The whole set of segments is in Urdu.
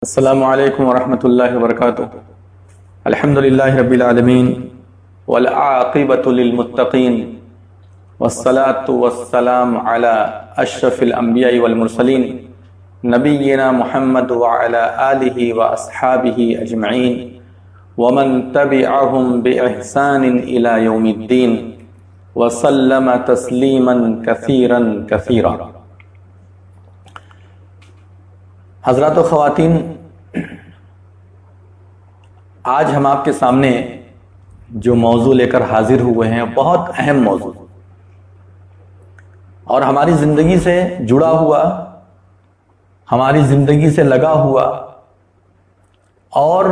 السلام علیکم ورحمۃ اللہ وبرکاتہ۔ الحمد للہ رب العالمین والعاقبۃ للمتقین والصلاۃ والسلام علی اشرف الانبیاء والمرسلین نبینا محمد وعلی آلہ واصحابہ اجمعین ومن تبعہم باحسان الی یوم الدین وسلم تسلیما کثیرا کثیرا۔ حضرات و خواتین، آج ہم آپ کے سامنے جو موضوع لے کر حاضر ہوئے ہیں بہت اہم موضوع اور ہماری زندگی سے جڑا ہوا، ہماری زندگی سے لگا ہوا، اور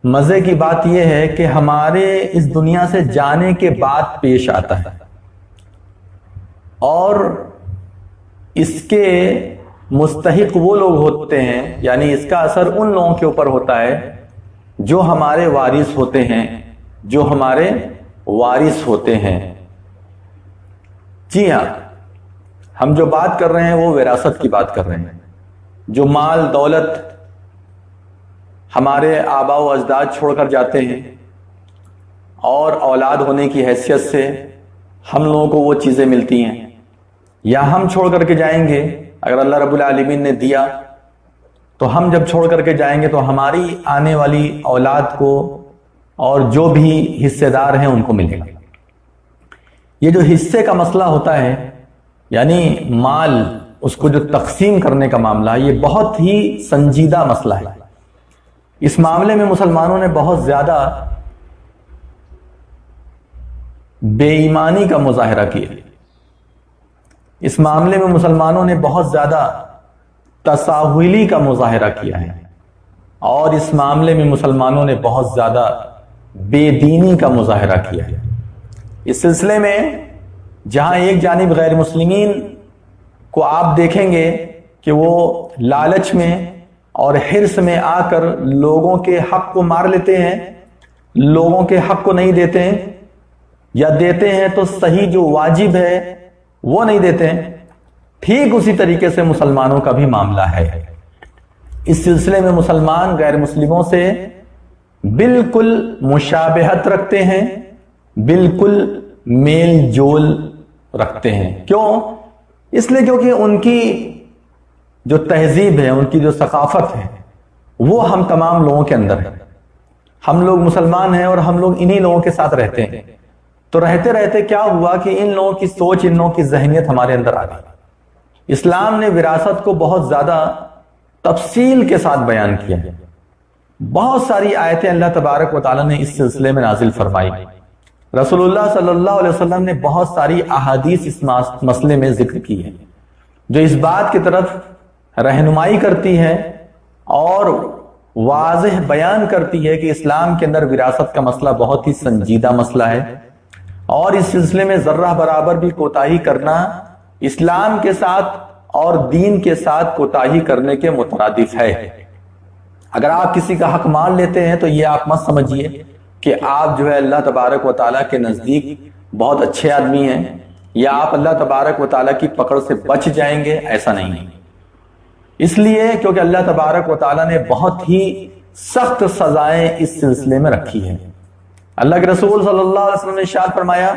مزے کی بات یہ ہے کہ ہمارے اس دنیا سے جانے کے بعد پیش آتا ہے، اور اس کے مستحق وہ لوگ ہوتے ہیں، یعنی اس کا اثر ان لوگوں کے اوپر ہوتا ہے جو ہمارے وارث ہوتے ہیں، جو ہمارے وارث ہوتے ہیں۔ جی ہاں، ہم جو بات کر رہے ہیں وہ وراثت کی بات کر رہے ہیں۔ جو مال دولت ہمارے آباء و اجداد چھوڑ کر جاتے ہیں، اور اولاد ہونے کی حیثیت سے ہم لوگوں کو وہ چیزیں ملتی ہیں، یا ہم چھوڑ کر کے جائیں گے، اگر اللہ رب العالمین نے دیا تو ہم جب چھوڑ کر کے جائیں گے تو ہماری آنے والی اولاد کو اور جو بھی حصے دار ہیں ان کو ملے گا۔ یہ جو حصے کا مسئلہ ہوتا ہے، یعنی مال، اس کو جو تقسیم کرنے کا معاملہ ہے، یہ بہت ہی سنجیدہ مسئلہ ہے۔ اس معاملے میں مسلمانوں نے بہت زیادہ بے ایمانی کا مظاہرہ کیا۔ اس معاملے میں مسلمانوں نے بہت زیادہ تساہلی کا مظاہرہ کیا ہے، اور اس معاملے میں مسلمانوں نے بہت زیادہ بے دینی کا مظاہرہ کیا ہے۔ اس سلسلے میں جہاں ایک جانب غیر مسلمین کو آپ دیکھیں گے کہ وہ لالچ میں اور حرص میں آ کر لوگوں کے حق کو مار لیتے ہیں، لوگوں کے حق کو نہیں دیتے ہیں، یا دیتے ہیں تو صحیح جو واجب ہے وہ نہیں دیتے ہیں، ٹھیک اسی طریقے سے مسلمانوں کا بھی معاملہ ہے۔ اس سلسلے میں مسلمان غیر مسلموں سے بالکل مشابہت رکھتے ہیں، بالکل میل جول رکھتے ہیں۔ کیوں؟ اس لیے کیونکہ ان کی جو تہذیب ہے، ان کی جو ثقافت ہے، وہ ہم تمام لوگوں کے اندر ہے۔ ہم لوگ مسلمان ہیں اور ہم لوگ انہی لوگوں کے ساتھ رہتے ہیں، تو رہتے رہتے کیا ہوا کہ ان لوگوں کی سوچ، ان لوگوں کی ذہنیت ہمارے اندر آ گئی۔ اسلام نے وراثت کو بہت زیادہ تفصیل کے ساتھ بیان کیا ہے۔ بہت ساری آیتیں اللہ تبارک و تعالیٰ نے اس سلسلے میں نازل فرمائی۔ رسول اللہ صلی اللہ علیہ وسلم نے بہت ساری احادیث اس مسئلے میں ذکر کی ہے، جو اس بات کی طرف رہنمائی کرتی ہے اور واضح بیان کرتی ہے کہ اسلام کے اندر وراثت کا مسئلہ بہت ہی سنجیدہ مسئلہ ہے، اور اس سلسلے میں ذرہ برابر بھی کوتاہی کرنا اسلام کے ساتھ اور دین کے ساتھ کوتاہی کرنے کے مترادف ہے۔ اگر آپ کسی کا حق مان لیتے ہیں تو یہ آپ مت سمجھیے کہ آپ جو ہے اللہ تبارک و تعالیٰ کے نزدیک بہت اچھے آدمی ہیں، یا آپ اللہ تبارک و تعالیٰ کی پکڑ سے بچ جائیں گے، ایسا نہیں۔ اس لیے کیونکہ اللہ تبارک و تعالیٰ نے بہت ہی سخت سزائیں اس سلسلے میں رکھی ہیں۔ اللہ کے رسول صلی اللہ علیہ وسلم نے ارشاد فرمایا،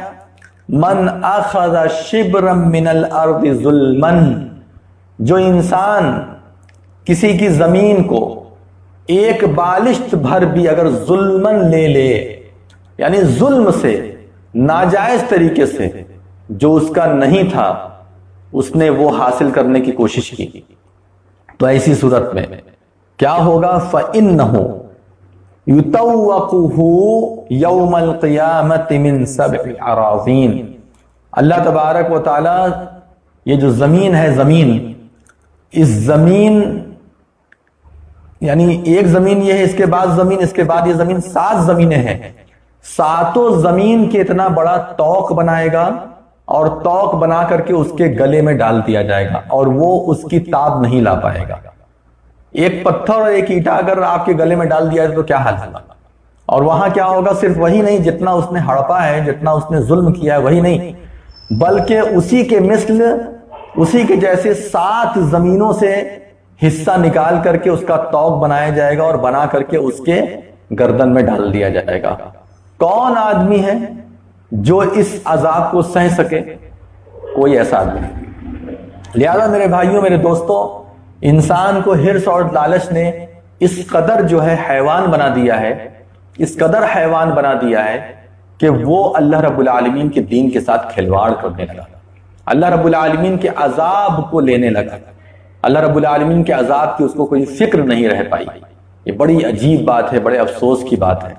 من اخذ شبرا من الارض ظلما، جو انسان کسی کی زمین کو ایک بالشت بھر بھی اگر ظلمن لے لے، یعنی ظلم سے، ناجائز طریقے سے، جو اس کا نہیں تھا اس نے وہ حاصل کرنے کی کوشش کی، تو ایسی صورت میں کیا ہوگا؟ فَإِنَّهُ يُطَوَّقُهُ يَوْمَ الْقِيَامَةِ مِنْ سَبْعِ عَرَاضِينَ۔ اللہ تبارک و تعالی یہ جو زمین ہے، زمین، اس زمین، یعنی ایک زمین یہ ہے، اس کے بعد زمین، اس کے بعد یہ زمین، 7 زمینیں ہیں، ساتوں زمین کے اتنا بڑا توق بنائے گا، اور توق بنا کر کے اس کے گلے میں ڈال دیا جائے گا، اور وہ اس کی تاب نہیں لا پائے گا۔ ایک پتھر اور ایک اینٹا اگر آپ کے گلے میں ڈال دیا جائے تو کیا حال ہوگا؟ اور وہاں کیا ہوگا؟ صرف وہی نہیں، جتنا اس نے ہڑپا ہے، جتنا اس نے ظلم کیا ہے، وہی نہیں، بلکہ اسی کے مثل، اسی کے جیسے 7 زمینوں سے حصہ نکال کر کے اس کا توق بنایا جائے گا اور بنا کر کے اس کے گردن میں ڈال دیا جائے گا۔ کون آدمی ہے جو اس عذاب کو سہ سکے؟ کوئی ایسا آدمی نہیں۔ لہذا میرے بھائیوں، میرے دوستوں، انسان کو ہرس اور لالچ نے اس قدر جو ہے حیوان بنا دیا ہے، اس قدر حیوان بنا دیا ہے کہ وہ اللہ رب العالمین کے دین کے ساتھ کھلواڑ کرنے لگا، اللہ رب العالمین کے عذاب کو لینے لگا، اللہ رب العالمین کے عذاب کی اس کو کوئی فکر نہیں رہ پائی۔ یہ بڑی عجیب بات ہے، بڑے افسوس کی بات ہے۔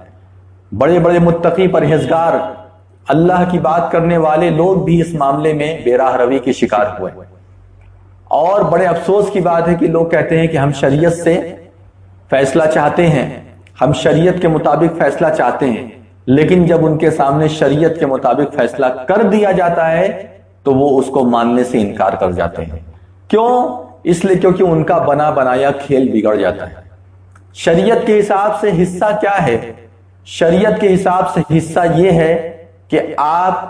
بڑے بڑے متقی پرہیزگار اللہ کی بات کرنے والے لوگ بھی اس معاملے میں بے راہ روی کے شکار ہوئے، اور بڑے افسوس کی بات ہے کہ لوگ کہتے ہیں کہ ہم شریعت سے فیصلہ چاہتے ہیں، ہم شریعت کے مطابق فیصلہ چاہتے ہیں، لیکن جب ان کے سامنے شریعت کے مطابق فیصلہ کر دیا جاتا ہے تو وہ اس کو ماننے سے انکار کر جاتے ہیں۔ کیوں؟ اس لیے کیونکہ ان کا بنا بنایا کھیل بگڑ جاتا ہے۔ شریعت کے حساب سے حصہ کیا ہے؟ شریعت کے حساب سے حصہ یہ ہے کہ آپ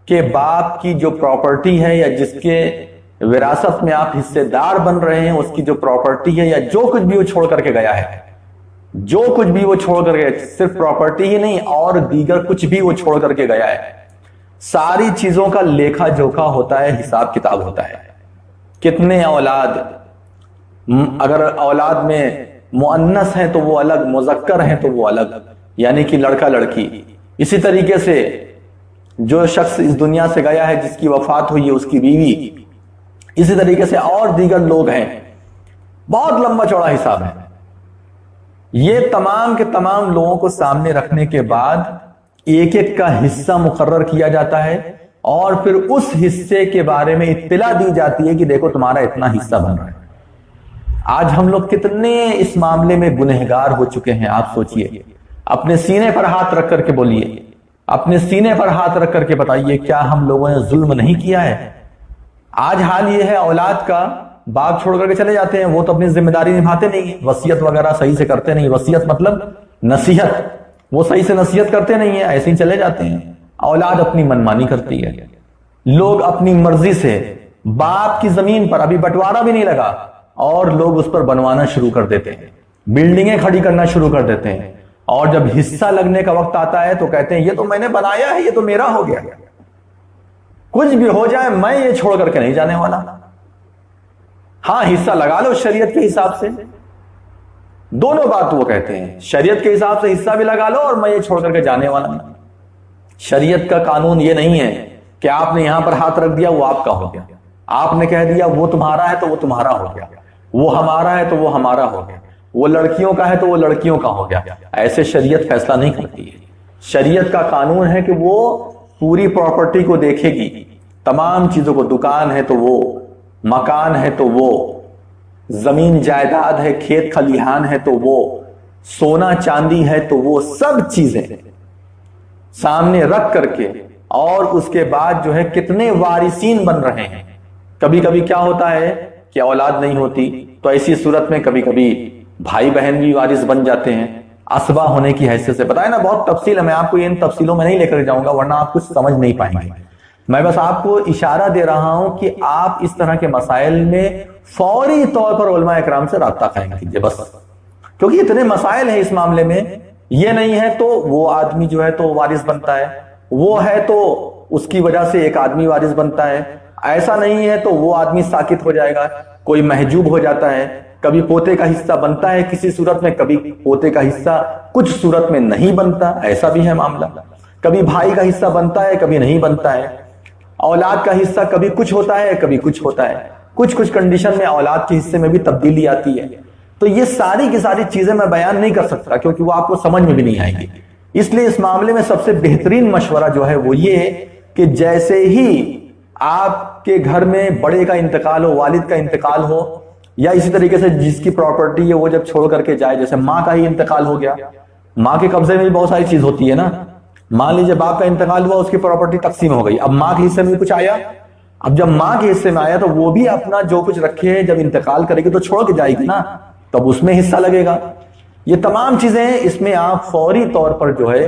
کے باپ کی جو پراپرٹی ہے یا جس کے وراثت میں آپ حصے دار بن رہے ہیں، اس کی جو پراپرٹی ہے یا جو کچھ بھی وہ چھوڑ کر کے گیا ہے، جو کچھ بھی وہ چھوڑ کر گیا، صرف پراپرٹی ہی نہیں اور دیگر کچھ بھی وہ چھوڑ کر کے گیا ہے، ساری چیزوں کا لیکھا جوکھا ہوتا ہے، حساب کتاب ہوتا ہے۔ کتنے اولاد، اگر اولاد میں مؤنث ہیں تو وہ الگ، مذکر ہیں تو وہ الگ، یعنی کہ لڑکا لڑکی۔ اسی طریقے سے جو شخص اس دنیا سے گیا ہے، جس کی وفات ہوئی ہے، اس کی بیوی، اسی طریقے سے اور دیگر لوگ ہیں، بہت لمبا چوڑا حساب ہے۔ یہ تمام کے تمام لوگوں کو سامنے رکھنے کے بعد ایک ایک کا حصہ مقرر کیا جاتا ہے، اور پھر اس حصے کے بارے میں اطلاع دی جاتی ہے کہ دیکھو تمہارا اتنا حصہ بن رہا ہے۔ آج ہم لوگ کتنے اس معاملے میں گنہگار ہو چکے ہیں، آپ سوچئے، اپنے سینے پر ہاتھ رکھ کر کے بولیے، اپنے سینے پر ہاتھ رکھ کر کے بتائیے، کیا ہم لوگوں نے ظلم نہیں کیا ہے؟ آج حال یہ ہے، اولاد کا باپ چھوڑ کر کے چلے جاتے ہیں، وہ تو اپنی ذمہ داری نبھاتے نہیں ہیں، وصیت وغیرہ صحیح سے کرتے نہیں، وصیت مطلب نصیحت، وہ صحیح سے نصیحت کرتے نہیں ہیں، ایسے ہی چلے جاتے ہیں۔ اولاد اپنی منمانی کرتی ہے، لوگ اپنی مرضی سے باپ کی زمین پر، ابھی بٹوارا بھی نہیں لگا، اور لوگ اس پر بنوانا شروع کر دیتے ہیں، بلڈنگیں کھڑی کرنا شروع کر دیتے ہیں، اور جب حصہ لگنے کا وقت آتا ہے تو کہتے ہیں یہ تو میں نے بنایا ہے، یہ تو میرا ہو گیا، کچھ بھی ہو جائے میں یہ چھوڑ کر کے نہیں جانے والا۔ ہاں حصہ لگا لو شریعت کے حساب سے، دونوں بات وہ کہتے ہیں، شریعت کے حساب سے حصہ بھی لگا لو اور میں یہ چھوڑ کر کے جانے والا نہیں۔ شریعت کا قانون یہ نہیں ہے کہ آپ نے یہاں پر ہاتھ رکھ دیا وہ آپ کا ہو گیا، آپ نے کہہ دیا وہ تمہارا ہے تو وہ تمہارا ہو گیا، وہ ہمارا ہے تو وہ ہمارا ہو گیا، وہ لڑکیوں کا ہے تو وہ لڑکیوں کا ہو گیا۔ ایسے شریعت فیصلہ نہیں کرتی ہے۔ شریعت کا قانون ہے کہ وہ پوری پراپرٹی کو دیکھے گی، تمام چیزوں کو، دکان ہے تو وہ، مکان ہے تو وہ، زمین جائیداد ہے، کھیت کھلیہان ہے تو وہ، سونا چاندی ہے تو وہ، سب چیزیں سامنے رکھ کر کے، اور اس کے بعد جو ہے کتنے وارثین بن رہے ہیں۔ کبھی کبھی کیا ہوتا ہے کہ اولاد نہیں ہوتی، تو ایسی صورت میں کبھی کبھی بھائی بہن بھی وارث بن جاتے ہیں، اسبا ہونے کی حیثیت سے۔ پتہ ہے نا، بہت تفصیل ہے، میں آپ کو ان تفصیلوں میں نہیں لے کر جاؤں گا ورنہ آپ کچھ سمجھ نہیں پائیں گے۔ میں بس آپ کو اشارہ دے رہا ہوں کہ آپ اس طرح کے مسائل میں فوری طور پر علماء اکرام سے رابطہ قائم کیجئے، بس، کیونکہ اتنے مسائل ہیں اس معاملے میں۔ یہ نہیں ہے تو وہ آدمی جو ہے تو وارث بنتا ہے، وہ ہے تو اس کی وجہ سے ایک آدمی وارث بنتا ہے، ایسا نہیں ہے تو وہ آدمی ساکت ہو جائے گا، کوئی محجوب ہو جاتا ہے، کبھی پوتے کا حصہ بنتا ہے کسی صورت میں، کبھی پوتے کا حصہ کچھ صورت میں نہیں بنتا، ایسا بھی ہے معاملہ، کبھی بھائی کا حصہ بنتا ہے کبھی نہیں بنتا ہے، اولاد کا حصہ کبھی کچھ ہوتا ہے کبھی کچھ ہوتا ہے، کچھ کنڈیشن میں اولاد کے حصے میں بھی تبدیلی آتی ہے۔ تو یہ ساری کی ساری چیزیں میں بیان نہیں کر سکتا کیونکہ وہ آپ کو سمجھ میں بھی نہیں آئیں گی، اس لیے اس معاملے میں سب سے بہترین مشورہ جو ہے وہ یہ کہ جیسے ہی آپ کے گھر میں بڑے کا انتقال ہو، والد کا انتقال ہو، یا اسی طریقے سے جس کی پراپرٹی ہے وہ جب چھوڑ کر کے جائے، جیسے ماں کا ہی انتقال ہو گیا، ماں کے قبضے میں بھی بہت ساری چیز ہوتی ہے نا، مان لیجیے باپ کا انتقال ہوا، اس کی پراپرٹی تقسیم ہو گئی، اب ماں کے حصے میں کچھ آیا، اب جب ماں کے حصے میں آیا تو وہ بھی اپنا جو کچھ رکھے جب انتقال کرے گی تو چھوڑ کے جائے گی نا، تب اس میں حصہ لگے گا۔ یہ تمام چیزیں اس میں آپ فوری طور پر جو ہے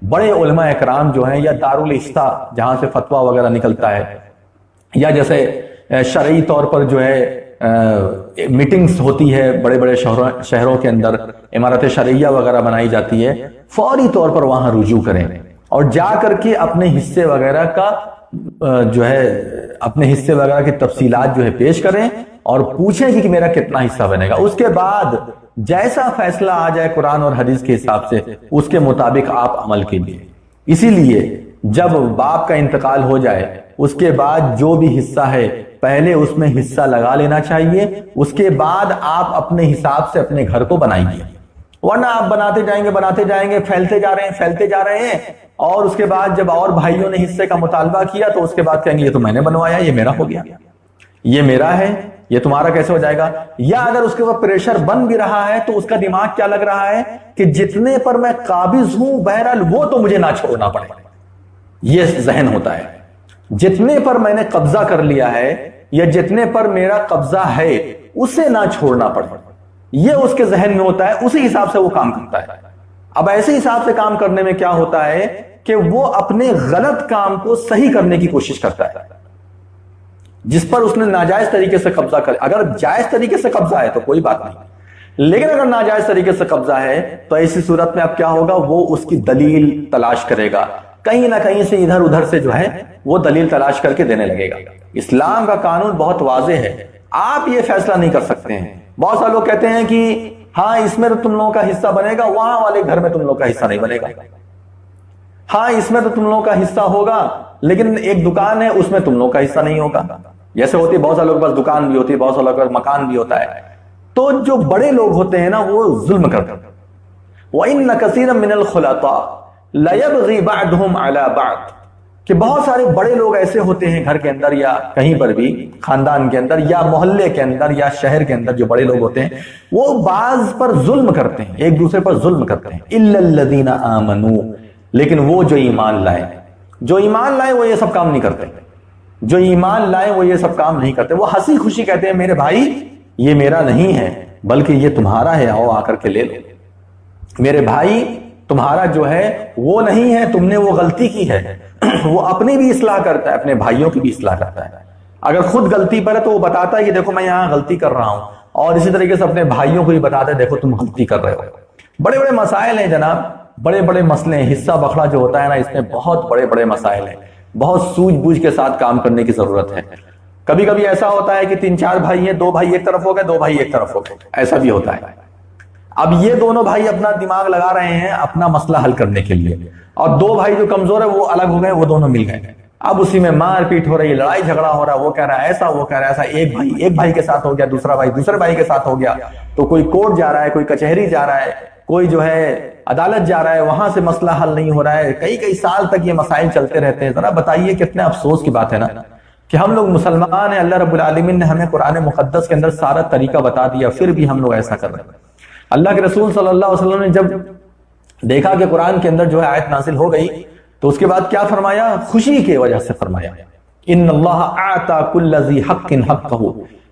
بڑے علماء اکرام جو ہیں، یا دارالفتہ جہاں سے فتویٰ وغیرہ نکلتا ہے، یا جیسے شرعی طور پر جو ہے میٹنگز ہوتی ہے بڑے بڑے شہروں کے اندر، عمارت شرعیہ وغیرہ بنائی جاتی ہے، فوری طور پر وہاں رجوع کریں اور جا کر کے اپنے حصے وغیرہ کا جو ہے اپنے حصے وغیرہ کی تفصیلات جو ہے پیش کریں اور پوچھیں کہ میرا کتنا حصہ بنے گا۔ اس کے بعد جیسا فیصلہ آ جائے قرآن اور حدیث کے حساب سے اس کے مطابق آپ عمل کیجیے۔ اسی لیے جب باپ کا انتقال ہو جائے اس کے بعد جو بھی حصہ ہے پہلے اس میں حصہ لگا لینا چاہیے، اس کے بعد آپ اپنے حساب سے اپنے گھر کو بنائیے، ورنہ آپ بناتے جائیں گے پھیلتے جا رہے ہیں اور اس کے بعد جب اور بھائیوں نے حصے کا مطالبہ کیا تو اس کے بعد کہیں گے یہ تو میں نے بنوایا، یہ میرا ہو گیا، یہ میرا ہے، یہ تمہارا کیسے ہو جائے گا؟ یا اگر اس کے اوپر پریشر بن بھی رہا ہے تو اس کا دماغ کیا لگ رہا ہے کہ جتنے پر میں قابض ہوں بہرحال وہ تو مجھے نہ چھوڑنا پڑے، یہ ذہن ہوتا ہے۔ جتنے پر میں نے قبضہ کر لیا ہے یا جتنے پر میرا قبضہ ہے اسے نہ چھوڑنا پڑے، یہ اس کے ذہن میں ہوتا ہے، اسی حساب سے وہ کام کرتا ہے۔ اب ایسے حساب سے کام کرنے میں کیا ہوتا ہے کہ وہ اپنے غلط کام کو صحیح کرنے کی کوشش کرتا ہے۔ جس پر اس نے ناجائز طریقے سے قبضہ کر، اگر جائز طریقے سے قبضہ ہے تو کوئی بات نہیں، لیکن اگر ناجائز طریقے سے قبضہ ہے تو ایسی صورت میں اب کیا ہوگا، وہ اس کی دلیل تلاش کرے گا، کہیں نہ کہیں سے ادھر ادھر سے جو ہے وہ دلیل تلاش کر کے دینے لگے گا۔ اسلام کا قانون بہت واضح ہے، آپ یہ فیصلہ نہیں کر سکتے ہیں۔ بہت سارے لوگ کہتے ہیں کہ ہاں اس میں تو تم لوگوں کا حصہ بنے گا، وہاں والے گھر میں تم لوگوں کا حصہ نہیں بنے گا، ہاں اس میں تو تم لوگوں کا حصہ ہوگا لیکن ایک دکان ہے اس میں تم لوگوں کا حصہ نہیں ہوگا۔ جیسے ہوتی ہے بہت سارے لوگوں کے پاس دکان بھی ہوتی ہے، بہت سارے لوگوں کے پاس مکان بھی ہوتا ہے، تو جو بڑے لوگ ہوتے ہیں نا وہ ظلم کرتے ہیں۔ وَإِنَّ كَثِيرًا مِنَ الْخُلَطَاءِ لَيَبْغِي بَعْضُهُمْ عَلَى بَعْضٍ، کہ بہت سارے بڑے لوگ ایسے ہوتے ہیں گھر کے اندر یا کہیں پر بھی، خاندان کے اندر یا محلے کے اندر یا شہر کے اندر، جو بڑے لوگ ہوتے ہیں وہ بعض پر ظلم کرتے ہیں، ایک دوسرے پر ظلم کرتے ہیں۔ إِلَّا الَّذِينَ آمَنُوا، لیکن وہ جو ایمان لائے وہ یہ سب کام نہیں کرتے، جو ایمان لائے وہ یہ سب کام نہیں کرتے، وہ ہنسی خوشی کہتے ہیں میرے بھائی یہ میرا نہیں ہے بلکہ یہ تمہارا ہے، آؤ آ کر کے لے لو، میرے بھائی تمہارا جو ہے وہ نہیں ہے، تم نے وہ غلطی کی ہے۔ وہ اپنی بھی اصلاح کرتا ہے، اپنے بھائیوں کی بھی اصلاح کرتا ہے، اگر خود غلطی پر ہے تو وہ بتاتا ہے کہ دیکھو میں یہاں غلطی کر رہا ہوں، اور اسی طریقے سے اپنے بھائیوں کو بھی بتاتا ہے دیکھو تم غلطی کر رہے ہو۔ بڑے بڑے مسائل ہیں جناب، بڑے بڑے مسئلے ہیں، حصہ بخڑا جو ہوتا ہے نا اس میں بہت بڑے بڑے مسائل ہیں، بہت سوجھ بوجھ کے ساتھ کام کرنے کی ضرورت ہے۔ کبھی کبھی ایسا ہوتا ہے کہ 3-4 بھائی ہیں، 2 بھائی ایک طرف ہو گئے، 2 بھائی ایک طرف ہو گئے، ایسا بھی ہوتا ہے۔ اب یہ دونوں بھائی اپنا دماغ لگا رہے ہیں اپنا مسئلہ حل کرنے کے لیے، اور 2 بھائی جو کمزور ہے وہ الگ ہو گئے، وہ دونوں مل گئے، اب اسی میں مار پیٹ ہو رہی ہے، لڑائی جھگڑا ہو رہا ہے، وہ کہہ رہا ہے ایسا، وہ کہہ رہا ہے ایسا، ایک بھائی کے ساتھ ہو گیا، دوسرا بھائی دوسرے بھائی کے ساتھ ہو گیا، تو کوئی کورٹ جا رہا ہے، کوئی کچہری جا رہا ہے، کوئی جو ہے عدالت جا رہا ہے، وہاں سے مسئلہ حل نہیں ہو رہا ہے، کئی سال تک یہ مسائل چلتے رہتے ہیں۔ ذرا بتائیے کتنے افسوس کی بات ہے نا کہ ہم لوگ مسلمان ہیں، اللہ رب العالمین نے ہمیں قرآن مقدس کے اندر سارا طریقہ بتا دیا، پھر بھی ہم لوگ ایسا کر رہے ہیں۔ اللہ کے رسول صلی اللہ علیہ وسلم نے جب دیکھا کہ قرآن کے اندر جو ہے آیت نازل ہو گئی تو اس کے بعد کیا فرمایا؟ خوشی کی وجہ سے فرمایا ان اللہ اعطى كل ذی حق حقہ،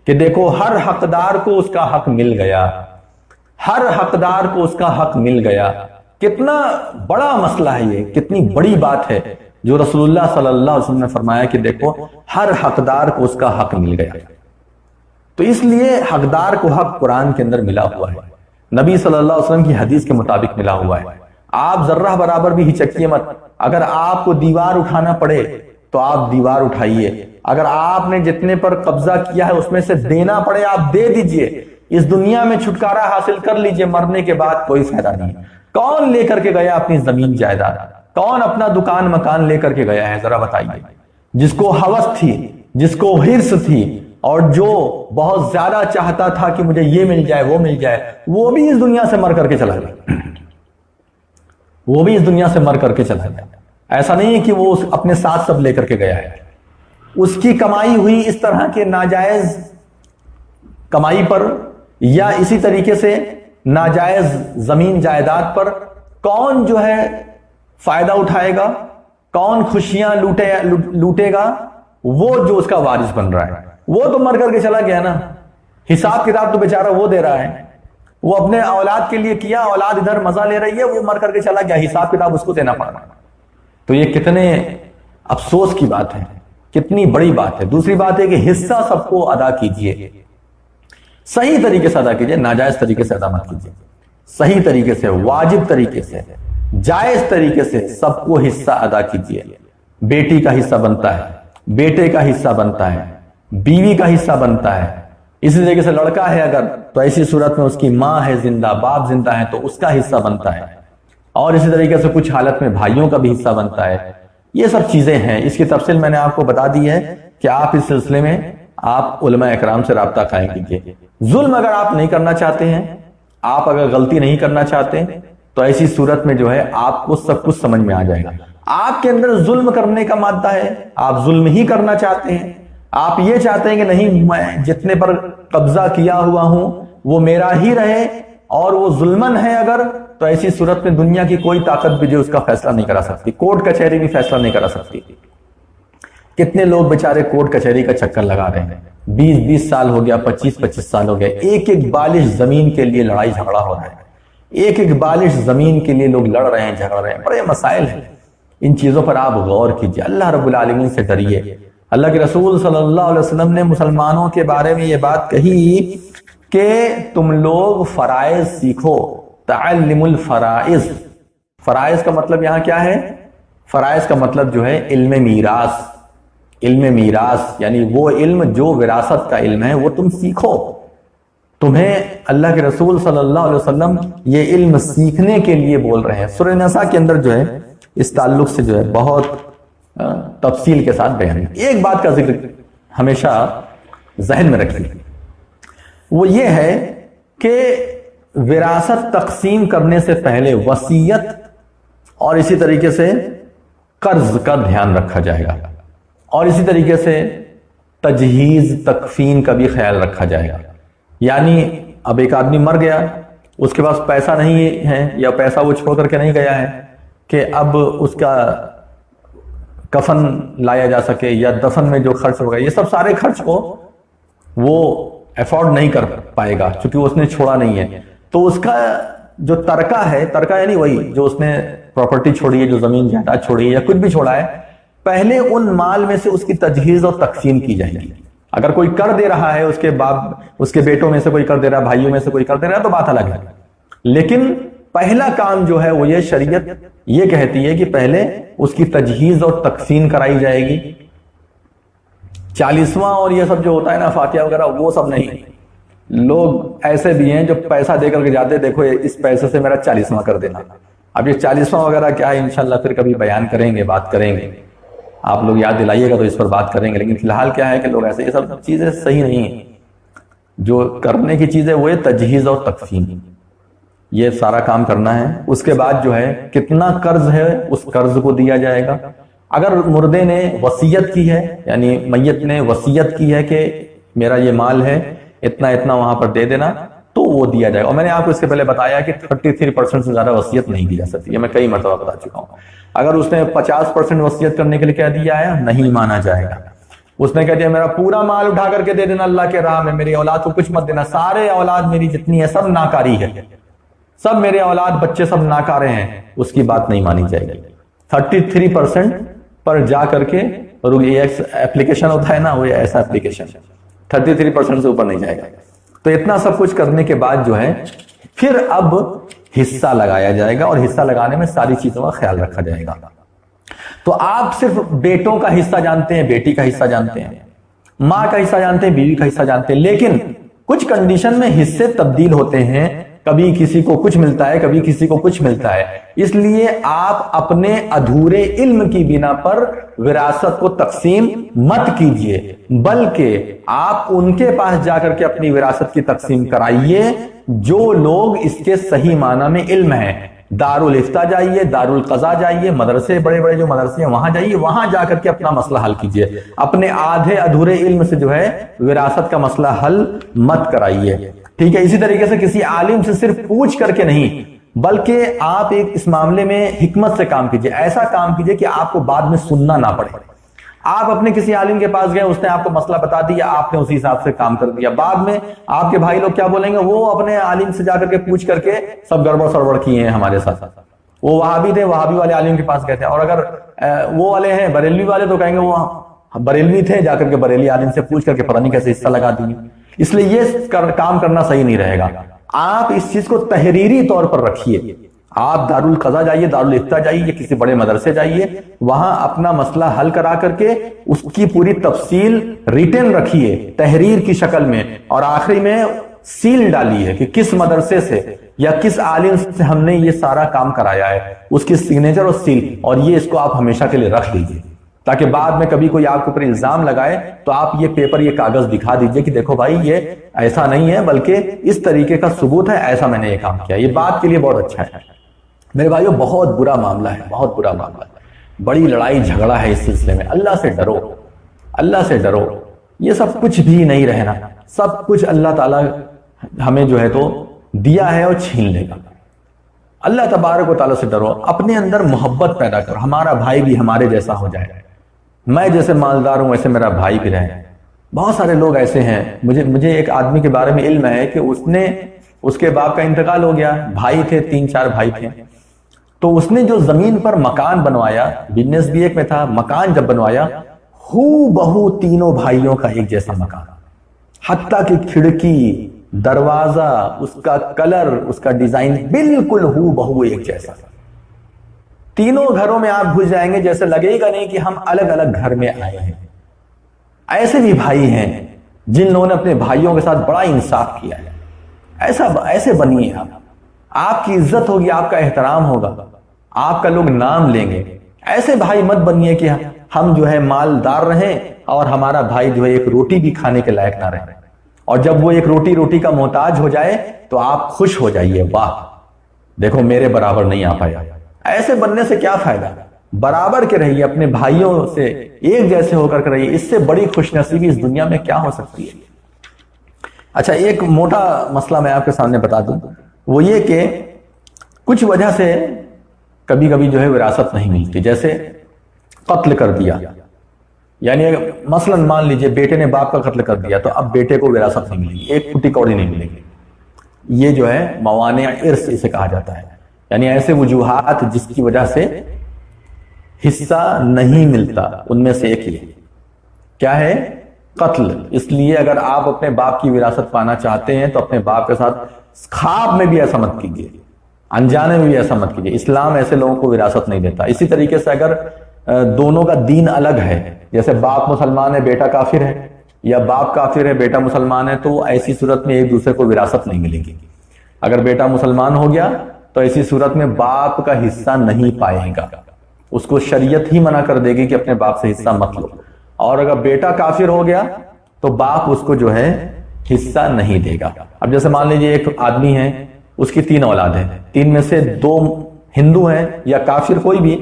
کہ دیکھو ہر حقدار کو اس کا حق مل گیا، ہر حقدار کو اس کا حق مل گیا۔ کتنا بڑا مسئلہ ہے یہ، کتنی بڑی بات ہے جو رسول اللہ صلی اللہ علیہ وسلم نے فرمایا کہ دیکھو ہر حقدار کو اس کا حق مل گیا۔ تو اس لیے حقدار کو حق قرآن کے اندر ملا ہوا ہے، نبی صلی اللہ علیہ وسلم کی حدیث کے مطابق ملا ہوا ہے۔ آپ ذرہ برابر بھی ہچکیے مت، اگر آپ کو دیوار اٹھانا پڑے تو آپ دیوار اٹھائیے، اگر آپ نے جتنے پر قبضہ کیا ہے اس میں سے دینا پڑے آپ دے دیجئے، اس دنیا میں چھٹکارا حاصل کر لیجئے، مرنے کے بعد کوئی فائدہ نہیں۔ کون لے کر کے گیا اپنی زمین جائیداد؟ کون اپنا دکان مکان لے کر کے گیا ہے؟ ذرا بتائیے۔ جس کو ہوس تھی، جس کو حرص تھی، اور جو بہت زیادہ چاہتا تھا کہ مجھے یہ مل جائے وہ مل جائے، وہ بھی اس دنیا سے مر کر کے چلا گیا، وہ بھی اس دنیا سے مر کر کے چلا گیا۔ ایسا نہیں ہے کہ وہ اپنے ساتھ سب لے کر کے گیا ہے، اس کی کمائی ہوئی اس طرح کے ناجائز کمائی پر یا اسی طریقے سے ناجائز زمین جائیداد پر کون جو ہے فائدہ اٹھائے گا، کون خوشیاں لوٹے گا؟ وہ جو اس کا وارث بن رہا ہے، وہ تو مر کر کے چلا گیا نا، حساب کتاب تو بیچارہ وہ دے رہا ہے، وہ اپنے اولاد کے لیے کیا، اولاد ادھر مزہ لے رہی ہے، وہ مر کر کے چلا گیا، حساب کتاب اس کو دینا پڑ رہا ہے۔ تو یہ کتنے افسوس کی بات ہے، کتنی بڑی بات ہے۔ دوسری بات ہے کہ حصہ سب کو ادا کیجئے، صحیح طریقے سے ادا کیجئے، ناجائز طریقے سے ادا مت کیجئے، صحیح طریقے سے، واجب طریقے سے، جائز طریقے سے سب کو حصہ ادا کیجئے۔ بیٹی کا حصہ بنتا ہے، بیٹے کا حصہ بنتا ہے، بیوی کا حصہ بنتا ہے، اسی طریقے سے لڑکا ہے اگر تو ایسی صورت میں اس کی ماں ہے زندہ، باپ زندہ ہے تو اس کا حصہ بنتا ہے، اور اسی طریقے سے کچھ حالت میں بھائیوں کا بھی حصہ بنتا ہے۔ یہ سب چیزیں ہیں، اس کی تفصیل میں نے آپ کو بتا دی ہے کہ آپ اس سلسلے میں آپ علماء اکرام سے رابطہ قائم کیجئے۔ ظلم اگر آپ نہیں کرنا چاہتے ہیں، آپ اگر غلطی نہیں کرنا چاہتے تو ایسی صورت میں جو ہے آپ کو سب کچھ سمجھ میں آ جائے گا۔ آپ کے اندر ظلم کرنے کا مادہ ہے، آپ ظلم ہی کرنا چاہتے ہیں، آپ یہ چاہتے ہیں کہ نہیں میں جتنے پر قبضہ کیا ہوا ہوں وہ میرا ہی رہے، اور وہ ظلمن ہے اگر، تو ایسی صورت میں دنیا کی کوئی طاقت بھی جو اس کا فیصلہ نہیں کرا سکتی، کورٹ کچہری بھی فیصلہ نہیں کرا سکتی۔ کتنے لوگ بیچارے کورٹ کچہری کا چکر لگا رہے ہیں، 20 سال ہو گیا، 25 سال ہو گیا، ایک بالغ زمین کے لیے لڑائی جھگڑا ہو رہا ہے، ایک بالغ زمین کے لیے لوگ لڑ رہے ہیں، جھگڑ رہے ہیں، بڑے مسائل ہیں۔ ان چیزوں پر آپ غور کیجئے، اللہ رب العالمین سے ڈریے۔ اللہ کے رسول صلی اللہ علیہ وسلم نے مسلمانوں کے بارے میں یہ بات کہی کہ تم لوگ فرائض سیکھو، تعلم الفرائض۔ فرائض کا مطلب یہاں کیا ہے؟ فرائض کا مطلب جو ہے علم میراث، علم میراث یعنی وہ علم جو وراثت کا علم ہے وہ تم سیکھو۔ تمہیں اللہ کے رسول صلی اللہ علیہ وسلم یہ علم سیکھنے کے لیے بول رہے ہیں۔ سورہ نساء کے اندر جو ہے اس تعلق سے جو ہے بہت تفصیل کے ساتھ بیان ہے۔ ایک بات کا ذکر ہمیشہ ذہن میں رکھیے، وہ یہ ہے کہ وراثت تقسیم کرنے سے پہلے وصیت اور اسی طریقے سے قرض کا دھیان رکھا جائے گا، اور اسی طریقے سے تجہیز تکفین کا بھی خیال رکھا جائے گا۔ یعنی اب ایک آدمی مر گیا، اس کے پاس پیسہ نہیں ہے یا پیسہ وہ چھوڑ کر کے نہیں گیا ہے کہ اب اس کا کفن لایا جا سکے یا دفن میں جو خرچ ہوگا، یہ سب سارے خرچ کو وہ افورڈ نہیں کر پائے گا چونکہ اس نے چھوڑا نہیں ہے، تو اس کا جو ترکہ ہے، ترکہ یعنی وہی جو اس نے پراپرٹی چھوڑی ہے، جو زمین جائیداد چھوڑی ہے یا کچھ بھی چھوڑا ہے، پہلے ان مال میں سے اس کی تجہیز اور تقسیم کی جائے گی۔ اگر کوئی کر دے رہا ہے، اس کے باپ، اس کے بیٹوں میں سے کوئی کر دے رہا ہے، بھائیوں میں سے کوئی کر دے رہا ہے تو بات الگ ہے، لیکن پہلا کام جو ہے وہ یہ شریعت یہ کہتی ہے کہ پہلے اس کی تجہیز اور تقسیم کرائی جائے گی۔ 40واں اور یہ سب جو ہوتا ہے نا، فاتحہ وغیرہ، وہ سب نہیں۔ لوگ ایسے بھی ہیں جو پیسہ دے کر کے جاتے، دیکھو اس پیسے سے میرا 40واں کر دینا۔ اب یہ 40واں وغیرہ کیا ہے، انشاءاللہ پھر کبھی بیان کریں گے، بات کریں گے، آپ لوگ یاد دلائیے گا تو اس پر بات کریں گے، لیکن فی الحال کیا ہے کہ لوگ ایسے، یہ سب چیزیں صحیح نہیں ہیں۔ جو کرنے کی چیز ہے وہ ہے تجہیز اور تقسیم، یہ سارا کام کرنا ہے۔ اس کے بعد جو ہے کتنا قرض ہے اس قرض کو دیا جائے گا۔ اگر مردے نے وصیت کی ہے، یعنی میت نے وصیت کی ہے کہ میرا یہ مال ہے، اتنا اتنا وہاں پر دے دینا، تو وہ دیا جائے گا۔ اور میں نے آپ کو اس کے پہلے بتایا کہ 33% سے زیادہ وصیت نہیں کی جا سکتی، یہ میں کئی مرتبہ بتا چکا ہوں۔ اگر اس نے 50% وصیت کرنے کے لیے کہہ دیا ہے، نہیں مانا جائے گا۔ اس نے کہہ دیا میرا پورا مال اٹھا کر کے دے دینا اللہ کے راہ میں، میری اولاد کو کچھ مت دینا، سارے اولاد میری جتنی ہے سب ناکاری ہے، سب میرے اولاد بچے سب ناکارے ہیں، اس کی بات نہیں مانی جائے گی۔ 33% پر جا کر کے، اور یہ اپلیکیشن ہوتا ہے نا، وہ ایسا اپلیکیشن 33% سے اوپر نہیں جائے گا۔ تو اتنا سب کچھ کرنے کے بعد جو ہے پھر اب حصہ لگایا جائے گا، اور حصہ لگانے میں ساری چیزوں کا خیال رکھا جائے گا۔ تو آپ صرف بیٹوں کا حصہ جانتے ہیں، بیٹی کا حصہ جانتے ہیں، ماں کا حصہ جانتے ہیں، بیوی کا حصہ جانتے ہیں، لیکن کچھ کنڈیشن میں حصے تبدیل ہوتے ہیں، کبھی کسی کو کچھ ملتا ہے، کبھی کسی کو کچھ ملتا ہے۔ اس لیے آپ اپنے ادھورے علم کی بنا پر وراثت کو تقسیم مت کیجئے، بلکہ آپ ان کے پاس جا کر کے اپنی وراثت کی تقسیم کرائیے جو لوگ اس کے صحیح معنی میں علم ہیں۔ دارالافتاء جائیے، دارالقضاء جائیے، مدرسے بڑے بڑے جو مدرسے ہیں وہاں جائیے، وہاں جا کر کے اپنا مسئلہ حل کیجئے۔ اپنے آدھے ادھورے علم سے جو ہے وراثت کا مسئلہ حل مت کرائیے، ٹھیک ہے؟ اسی طریقے سے کسی عالم سے صرف پوچھ کر کے نہیں، بلکہ آپ ایک اس معاملے میں حکمت سے کام کیجئے، ایسا کام کیجئے کہ آپ کو بعد میں سننا نہ پڑے۔ آپ اپنے کسی عالم کے پاس گئے، اس نے آپ کو مسئلہ بتا دیا، آپ نے اسی حساب سے کام کر دیا، بعد میں آپ کے بھائی لوگ کیا بولیں گے، وہ اپنے عالم سے جا کر کے پوچھ کر کے سب گڑبڑ سڑبڑ کیے ہیں ہمارے ساتھ، وہ وہابی تھے، وہابی والے عالم کے پاس گئے تھے، اور اگر وہ والے ہیں بریلوی والے تو کہیں گے وہ بریلوی تھے، جا کر کے بریلی عالم سے پوچھ کر کے پتہ نہیں کیسے حصہ لگا دیے۔ اس لیے یہ کام کرنا صحیح نہیں رہے گا. آپ اس چیز کو تحریری طور پر رکھیے. آپ دارالقضاء جائیے، دارالافتاء جائیے، کسی بڑے مدرسے جائیے، وہاں اپنا مسئلہ حل کرا کر کے اس کی پوری تفصیل ریٹن رکھیے تحریر کی شکل میں، اور آخری میں سیل ڈالیے کہ کس مدرسے سے یا کس عالم سے ہم نے یہ سارا کام کرایا ہے، اس کی سگنیچر اور سیل، اور یہ اس کو آپ ہمیشہ کے لیے رکھ دیجیے تاکہ بعد میں کبھی کوئی آپ کے اوپر الزام لگائے تو آپ یہ پیپر، یہ کاغذ دکھا دیجئے کہ دیکھو بھائی یہ ایسا نہیں ہے بلکہ اس طریقے کا ثبوت ہے، ایسا میں نے یہ کام کیا. یہ بات کے لیے بہت اچھا ہے. میرے بھائیو بہت برا معاملہ ہے، بہت برا معاملہ ہے، بڑی لڑائی جھگڑا ہے اس سلسلے میں. اللہ سے ڈرو، اللہ سے ڈرو. یہ سب کچھ بھی نہیں رہنا، سب کچھ اللہ تعالیٰ ہمیں جو ہے تو دیا ہے اور چھین لے گا. اللہ تبارک و تعالیٰ سے ڈرو، اپنے اندر محبت پیدا کرو. ہمارا بھائی بھی ہمارے جیسا ہو جائے، میں جیسے مالدار ہوں ویسے میرا بھائی بھی رہے. بہت سارے لوگ ایسے ہیں، مجھے ایک آدمی کے بارے میں علم ہے کہ اس کے باپ کا انتقال ہو گیا، بھائی تھے، 3-4 بھائی تھے. تو اس نے جو زمین پر مکان بنوایا، بزنس بھی ایک میں تھا، مکان جب بنوایا ہو بہو تینوں بھائیوں کا ایک جیسا مکان، حتیٰ کہ کھڑکی، دروازہ، اس کا کلر، اس کا ڈیزائن بالکل ہو بہو ایک جیسا. تینوں گھروں میں آپ گھس جائیں گے جیسے لگے گا نہیں کہ ہم الگ الگ گھر میں آئے ہیں. ایسے بھی بھائی ہیں جن لوگوں نے اپنے بھائیوں کے ساتھ بڑا انصاف کیا ہے. ایسے بنیے آپ کی عزت ہوگی، آپ کا احترام ہوگا، آپ کا لوگ نام لیں گے. ایسے بھائی مت بنیے کہ ہم جو ہے مالدار رہیں اور ہمارا بھائی جو ہے ایک روٹی بھی کھانے کے لائق نہ رہے، اور جب وہ ایک روٹی کا محتاج ہو جائے تو آپ خوش ہو جائیے، واہ دیکھو میرے برابر نہیں آ پایا. ایسے بننے سے کیا فائدہ؟ برابر کے رہیے، اپنے بھائیوں سے ایک جیسے ہو کر رہیے. اس سے بڑی خوش نصیبی اس دنیا میں کیا ہو سکتی ہے؟ اچھا، ایک موٹا مسئلہ میں آپ کے سامنے بتا دوں، وہ یہ کہ کچھ وجہ سے کبھی کبھی جو ہے وراثت نہیں ملتی. جیسے قتل کر دیا، یعنی مثلا مان لیجئے بیٹے نے باپ کا قتل کر دیا تو اب بیٹے کو وراثت نہیں ملے گی، ایک پھٹی کوڑی نہیں ملے گی. یہ جو ہے موانع ارث اسے کہا جاتا ہے، یعنی ایسے وجوہات جس کی وجہ سے حصہ نہیں ملتا. ان میں سے ایک یہ کیا ہے؟ قتل. اس لیے اگر آپ اپنے باپ کی وراثت پانا چاہتے ہیں تو اپنے باپ کے ساتھ خواب میں بھی ایسا مت کیجیے، انجانے میں بھی ایسا مت کیجیے. اسلام ایسے لوگوں کو وراثت نہیں دیتا. اسی طریقے سے اگر دونوں کا دین الگ ہے، جیسے باپ مسلمان ہے بیٹا کافر ہے، یا باپ کافر ہے بیٹا مسلمان ہے، تو ایسی صورت میں ایک دوسرے کو وراثت نہیں ملے گی. اگر بیٹا مسلمان ہو گیا تو ایسی صورت میں باپ کا حصہ نہیں پائے گا، اس کو شریعت ہی منع کر دے گی کہ اپنے باپ سے حصہ مت لو. اور اگر بیٹا کافر ہو گیا تو باپ اس کو جو ہے حصہ نہیں دے گا. اب جیسے مان لیجیے ایک آدمی ہے، اس کی 3 اولاد ہیں، 3 میں سے 2 ہندو ہیں یا کافر، کوئی بھی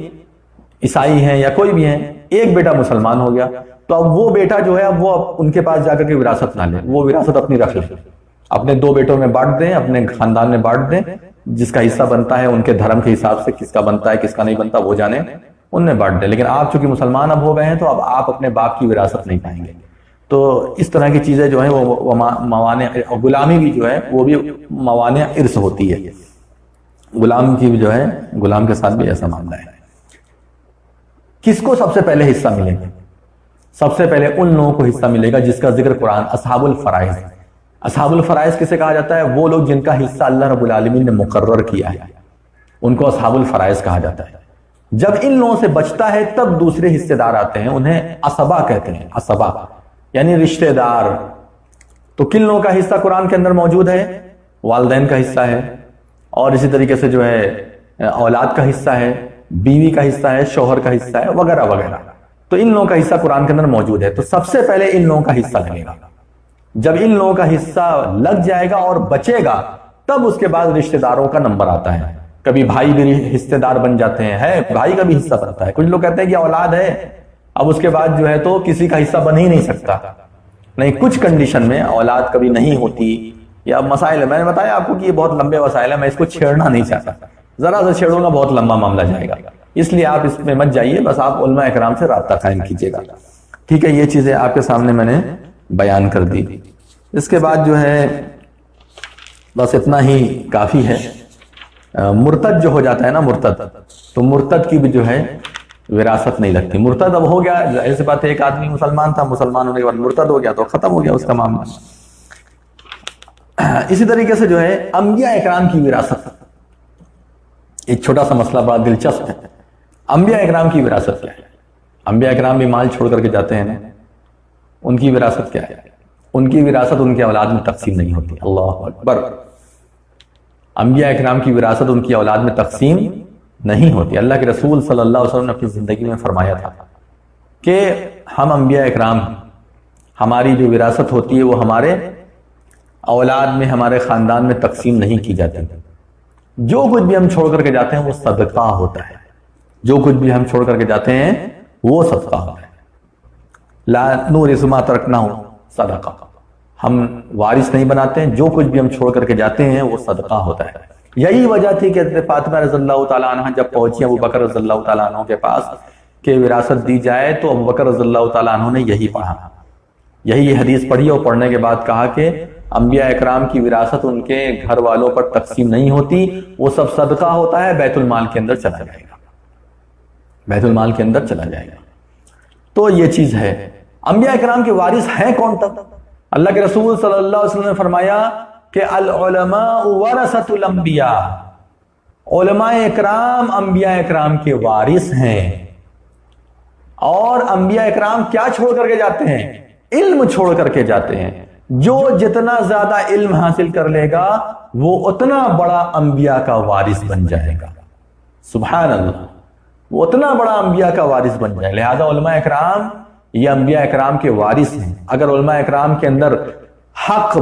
عیسائی ہیں یا کوئی بھی ہیں، ایک بیٹا مسلمان ہو گیا تو اب وہ بیٹا جو ہے اب وہ ان کے پاس جا کر کے وراثت نہ لے، وہ وراثت اپنی رکھ لے، اپنے 2 بیٹوں میں بانٹ دیں، اپنے خاندان میں بانٹ دیں، جس کا حصہ بنتا ہے ان کے دھرم کے حساب سے، کس کا بنتا ہے کس کا نہیں بنتا وہ جانے، ان میں بانٹ دیں. لیکن آپ چونکہ مسلمان اب ہو گئے ہیں تو اب آپ اپنے باپ کی وراثت نہیں پائیں گے. تو اس طرح کی چیزیں جو ہیں وہ موانع، غلامی بھی جو ہے وہ بھی موانع ارث ہوتی ہے. غلام کی بھی جو ہے، غلام کے ساتھ بھی ایسا معاملہ ہے. کس کو سب سے پہلے حصہ ملے گا؟ سب سے پہلے ان لوگوں کو حصہ ملے گا جس کا ذکر قرآن اصحاب الفرائض. اصحاب الفرائض کسے کہا جاتا ہے؟ وہ لوگ جن کا حصہ اللہ رب العالمین نے مقرر کیا ہے، ان کو اصحاب الفرائض کہا جاتا ہے. جب ان لوگوں سے بچتا ہے تب دوسرے حصے دار آتے ہیں، انہیں عصبہ کہتے ہیں. عصبہ یعنی رشتہ دار. تو کن لوگوں کا حصہ قرآن کے اندر موجود ہے؟ والدین کا حصہ ہے، اور اسی طریقے سے جو ہے اولاد کا حصہ ہے، بیوی کا حصہ ہے، شوہر کا حصہ ہے، وغیرہ وغیرہ. تو ان لوگوں کا حصہ قرآن کے اندر موجود ہے. تو سب سے پہلے ان لوگوں کا حصہ لگے گا. جب ان لوگوں کا حصہ لگ جائے گا اور بچے گا تب اس کے بعد رشتہ داروں کا نمبر آتا ہے. کبھی بھائی بھی حصہ دار بن جاتے ہیں، بھائی کا بھی حصہ بنتا ہے. کچھ لوگ کہتے ہیں کہ اولاد ہے اب اس کے بعد جو ہے تو کسی کا حصہ بن ہی نہیں سکتا. نہیں، کچھ کنڈیشن میں اولاد کبھی نہیں ہوتی، یا مسائل ہے. میں نے بتایا آپ کو کہ یہ بہت لمبے مسائل ہیں، میں اس کو چھیڑنا نہیں چاہتا. ذرا سا چھیڑوں گا بہت لمبا معاملہ جائے گا، اس لیے آپ اس میں مت جائیے. بس آپ علماء اکرام سے رابطہ قائم کیجیے گا. ٹھیک ہے، یہ چیزیں آپ کے سامنے میں نے بیان کر دی. اس کے بعد جو ہے بس اتنا ہی کافی ہے. مرتد جو ہو جاتا ہے نا، مرتد، تو مرتد کی بھی جو ہے وراثت نہیں لگتی. مرتد اب ہو گیا، ایسے بات ہے ایک آدمی مسلمان تھا، مسلمان ہونے کے بعد مرتد ہو گیا تو ختم ہو گیا اس کا معاملہ. اسی طریقے سے جو ہے انبیاء اکرام کی وراثت، ایک چھوٹا سا مسئلہ بڑا دلچسپ ہے۔ انبیاء اکرام کی وراثت کیا ہے؟ انبیاء اکرام بھی مال چھوڑ کر کے جاتے ہیں نا، ان کی وراثت کیا ہے؟ ان کی وراثت ان کے اولاد میں تقسیم نہیں ہوتی۔ اللہ اکبر! انبیاء اکرام کی وراثت ان کی اولاد میں تقسیم نہیں ہوتی۔ اللہ کے رسول صلی اللہ علیہ وسلم نے اپنی زندگی میں فرمایا تھا کہ ہم انبیاء اکرام، ہماری جو وراثت ہوتی ہے وہ ہمارے اولاد میں، ہمارے خاندان میں تقسیم نہیں کی جاتی۔ جو کچھ بھی ہم چھوڑ کر کے جاتے ہیں وہ صدقہ ہوتا ہے، جو کچھ بھی ہم چھوڑ کر کے جاتے ہیں وہ صدقہ ہوتا ہے۔ لا نورث ما ترکنہ صدقہ، ہم وارث نہیں بناتے ہیں، جو کچھ بھی ہم چھوڑ کر کے جاتے ہیں وہ صدقہ ہوتا ہے۔ یہی وجہ تھی کہ حضرت فاطمہ رضی اللہ تعالیٰ عنہ جب پہنچی ابو بکر رضی اللہ تعالیٰ عنہ کے پاس کہ وراثت دی جائے، تو ابو بکر رضی اللہ تعالیٰ عنہ نے یہی پڑھا، یہی حدیث پڑھی، اور پڑھنے کے بعد کہا کہ انبیاء اکرام کی وراثت ان کے گھر والوں پر تقسیم نہیں ہوتی، وہ سب صدقہ ہوتا ہے، بیت المال کے اندر چلا جائے گا، بیت المال کے اندر چلا جائے گا۔ تو یہ چیز ہے۔ انبیاء اکرام کے وارث ہیں کون تب؟ اللہ کے رسول صلی اللہ علیہ وسلم نے فرمایا کہ العلماء ورثۃ الانبیاء، علماء اکرام انبیاء اکرام کے وارث ہیں۔ اور انبیاء اکرام کیا چھوڑ کر کے جاتے ہیں؟ علم چھوڑ کر کے جاتے ہیں۔ جو جتنا زیادہ علم حاصل کر لے گا وہ اتنا بڑا انبیاء کا وارث بن جائے گا۔ سبحان اللہ، وہ اتنا بڑا انبیاء کا وارث بن جائے گا۔ لہذا علماء اکرام یہ انبیاء اکرام کے وارث ہیں۔ اگر علماء اکرام کے اندر حق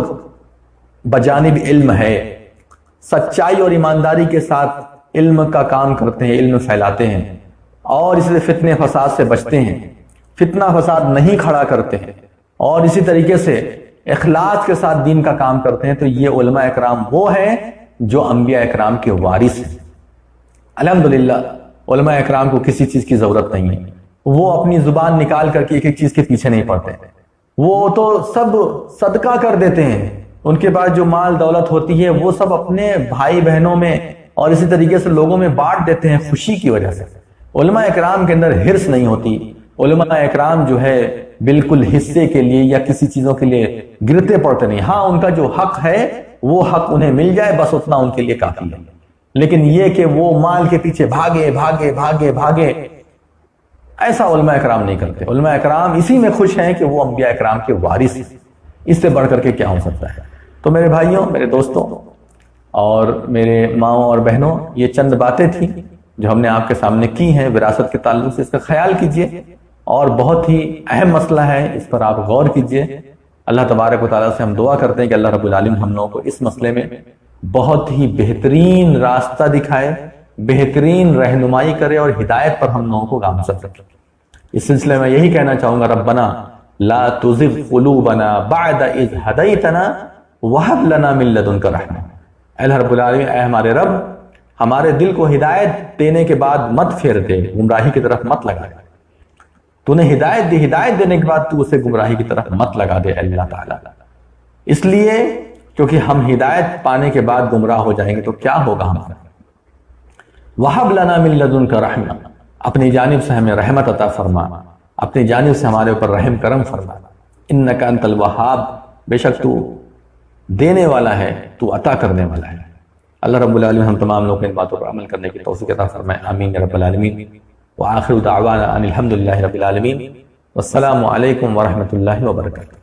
بجانب علم ہے، سچائی اور ایمانداری کے ساتھ علم کا کام کرتے ہیں، علم پھیلاتے ہیں، اور اس لیے فتنے فساد سے بچتے ہیں، فتنہ فساد نہیں کھڑا کرتے ہیں، اور اسی طریقے سے اخلاص کے ساتھ دین کا کام کرتے ہیں، تو یہ علماء اکرام وہ ہیں جو انبیاء اکرام کے وارث ہیں۔ الحمدللہ علماء اکرام کو کسی چیز کی ضرورت نہیں ہے، وہ اپنی زبان نکال کر کے ایک ایک چیز کے پیچھے نہیں پڑتے، وہ تو سب صدقہ کر دیتے ہیں۔ ان کے پاس جو مال دولت ہوتی ہے وہ سب اپنے بھائی بہنوں میں اور اسی طریقے سے لوگوں میں بانٹ دیتے ہیں خوشی کی وجہ سے۔ علماء اکرام کے اندر ہرس نہیں ہوتی۔ علماء اکرام جو ہے بالکل حصے کے لیے یا کسی چیزوں کے لیے گرتے پڑتے نہیں۔ ہاں ان کا جو حق ہے وہ حق انہیں مل جائے، بس اتنا ان کے لیے کافی ہے۔ لیکن یہ کہ وہ مال کے پیچھے بھاگے بھاگے بھاگے بھاگے، ایسا علماء اکرام نہیں کرتے۔ علماء اکرام اسی میں خوش ہیں کہ وہ انبیاء اکرام کے وارث ہیں۔ اس سے بڑھ کر کے کیا ہو سکتا ہے؟ تو میرے بھائیوں، میرے دوستوں اور میرے ماؤں اور بہنوں، یہ چند باتیں تھیں جو ہم نے آپ کے سامنے کی ہیں وراثت کے تعلق سے۔ اس کا خیال کیجئے، اور بہت ہی اہم مسئلہ ہے، اس پر آپ غور کیجئے۔ اللہ تبارک و تعالیٰ سے ہم دعا کرتے ہیں کہ اللہ رب العالمین ہم لوگوں کو اس مسئلے میں بہت ہی بہترین راستہ دکھائے، بہترین رہنمائی کرے، اور ہدایت پر ہم لوگوں کو گامزن رکھے۔ اس سلسلے میں یہی کہنا چاہوں گا، ربنا لا تزغ قلوبنا بعد اذ ہدیتنا وہب لنا من لدنک رحمہ۔ اے رب العالمین، اے ہمارے رب، ہمارے دل کو ہدایت دینے کے بعد مت پھیر دے، گمراہی کی طرف مت لگا دے۔ تو نے ہدایت دی، ہدایت دینے کے بعد تو اسے گمراہی کی طرف مت لگا دے اللہ تعالیٰ۔ اس لیے کیونکہ ہم ہدایت پانے کے بعد گمراہ ہو جائیں گے تو کیا ہوگا ہمارا؟ وہب لنا من لدنک رحمہ، اپنی جانب سے ہمیں رحمت عطا فرما، اپنی جانب سے ہمارے اوپر رحم کرم فرما۔ انک انت الوہاب، بے شک تو دینے والا ہے، تو عطا کرنے والا ہے۔ اللہ رب العالمین ہم تمام لوگوں کو ان باتوں پر عمل کرنے کی توفیق عطا فرمائے، آمین یا رب العالمین۔ وآخر دعوانا ان الحمد للہ رب العالمین، والسلام علیکم ورحمۃ اللہ وبرکاتہ۔